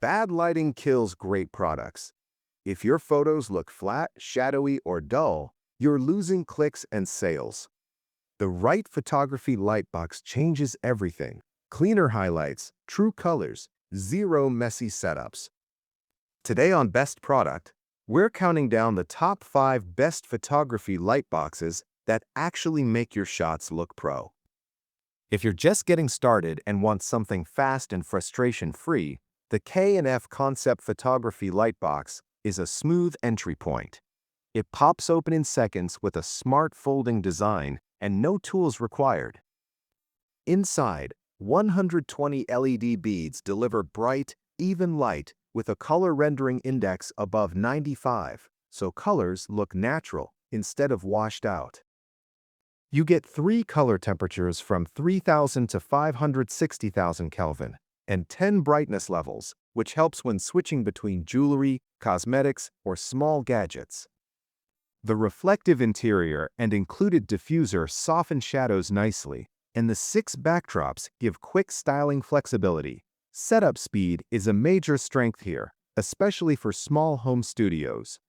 Bad lighting kills great products. If your photos look flat, shadowy, or dull, you're losing clicks and sales. The right photography lightbox changes everything. Cleaner highlights, true colors, zero messy setups. Today on Best Product, we're counting down the top 5 best photography lightboxes that actually make your shots look pro. If you're just getting started and want something fast and frustration-free, the K&F Concept Photography Lightbox is a smooth entry point. It pops open in seconds with a smart folding design and no tools required. Inside, 120 LED beads deliver bright, even light with a color rendering index above 95, so colors look natural instead of washed out. You get 3 color temperatures from 3000 to 560,000 Kelvin and 10 brightness levels, which helps when switching between jewelry, cosmetics, or small gadgets. The reflective interior and included diffuser soften shadows nicely, and the 6 backdrops give quick styling flexibility. Setup speed is a major strength here, especially for small home studios.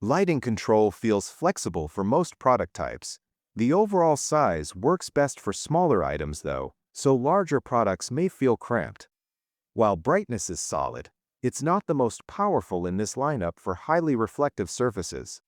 Lighting control feels flexible for most product types. The overall size works best for smaller items though, so larger products may feel cramped. While brightness is solid, it's not the most powerful in this lineup for highly reflective surfaces.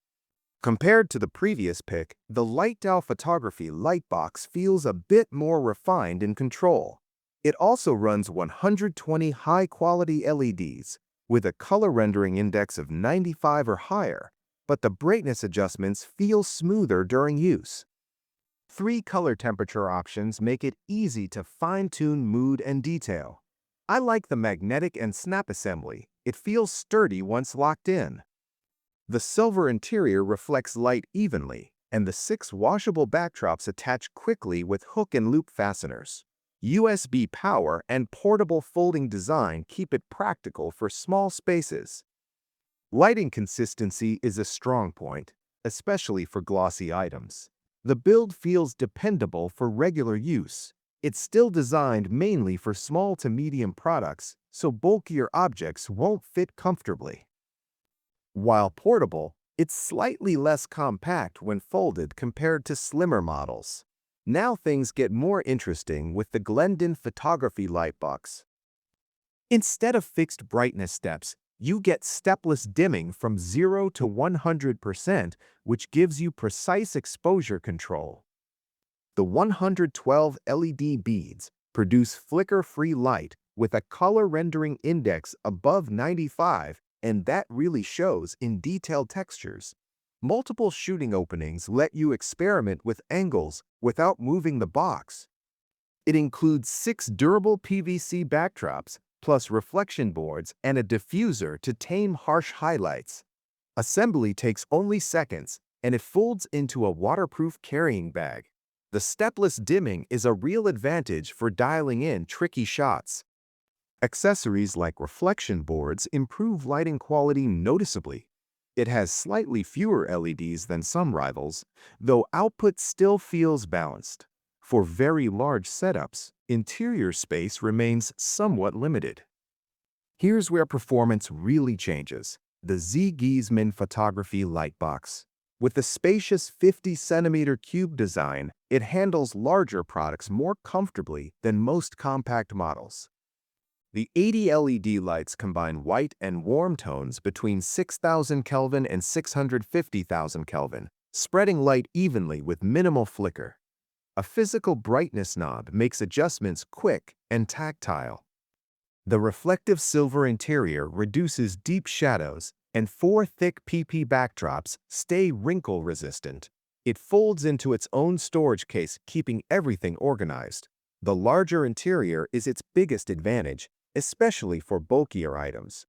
Compared to the previous pick, the Lightdow Photography Lightbox feels a bit more refined in control. It also runs 120 high-quality LEDs with a color rendering index of 95 or higher, but the brightness adjustments feel smoother during use. 3 color temperature options make it easy to fine-tune mood and detail. I like the magnetic and snap assembly. It feels sturdy once locked in. The silver interior reflects light evenly, and the 6 washable backdrops attach quickly with hook and loop fasteners. USB power and portable folding design keep it practical for small spaces. Lighting consistency is a strong point, especially for glossy items. The build feels dependable for regular use. It's still designed mainly for small to medium products, so bulkier objects won't fit comfortably. While portable, it's slightly less compact when folded compared to slimmer models. Now things get more interesting with the Glendan Photography Lightbox. Instead of fixed brightness steps, you get stepless dimming from 0 to 100%, which gives you precise exposure control. The 112 LED beads produce flicker-free light with a color rendering index above 95, and that really shows in detailed textures. Multiple shooting openings let you experiment with angles without moving the box. It includes 6 durable PVC backdrops, plus reflection boards and a diffuser to tame harsh highlights. Assembly takes only seconds, and it folds into a waterproof carrying bag. The stepless dimming is a real advantage for dialing in tricky shots. Accessories like reflection boards improve lighting quality noticeably. It has slightly fewer LEDs than some rivals, though output still feels balanced. For very large setups, interior space remains somewhat limited. Here's where performance really changes: the Zkeezm Photography Lightbox. With the spacious 50cm cube design, it handles larger products more comfortably than most compact models. The 80 LED lights combine white and warm tones between 6000 Kelvin and 650,000 Kelvin, spreading light evenly with minimal flicker. A physical brightness knob makes adjustments quick and tactile. The reflective silver interior reduces deep shadows, and 4 thick PP backdrops stay wrinkle-resistant. It folds into its own storage case, keeping everything organized. The larger interior is its biggest advantage, especially for bulkier items.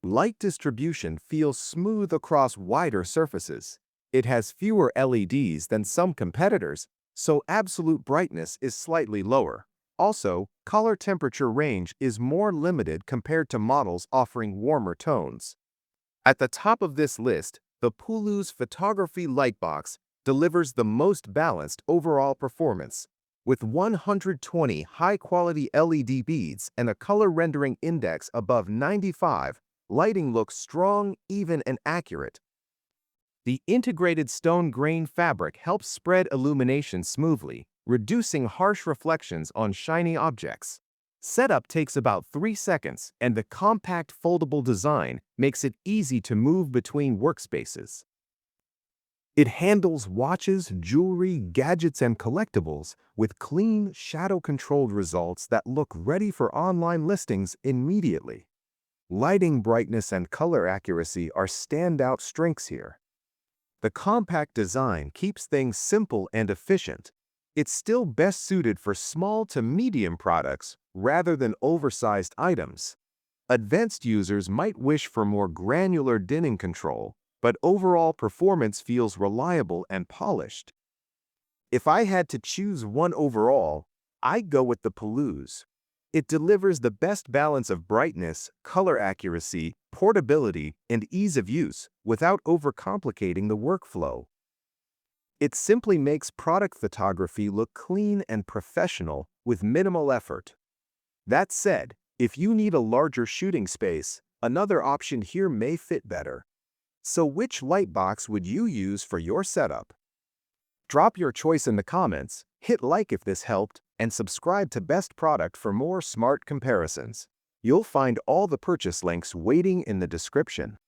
Light distribution feels smooth across wider surfaces. It has fewer LEDs than some competitors, so absolute brightness is slightly lower. Also, color temperature range is more limited compared to models offering warmer tones. At the top of this list, the Puluz Photography Lightbox delivers the most balanced overall performance. With 120 high-quality LED beads and a color rendering index above 95, lighting looks strong, even, and accurate. The integrated stone grain fabric helps spread illumination smoothly, reducing harsh reflections on shiny objects. Setup takes about 3 seconds, and the compact foldable design makes it easy to move between workspaces. It handles watches, jewelry, gadgets, and collectibles with clean, shadow-controlled results that look ready for online listings immediately. Lighting brightness and color accuracy are standout strengths here. The compact design keeps things simple and efficient. It's still best suited for small to medium products rather than oversized items. Advanced users might wish for more granular dimming control, but overall performance feels reliable and polished. If I had to choose one overall, I'd go with the Puluz. It delivers the best balance of brightness, color accuracy, portability, and ease of use without overcomplicating the workflow. It simply makes product photography look clean and professional with minimal effort. That said, if you need a larger shooting space, another option here may fit better. So which lightbox would you use for your setup? Drop your choice in the comments, hit like if this helped, and subscribe to Best Product for more smart comparisons. You'll find all the purchase links waiting in the description.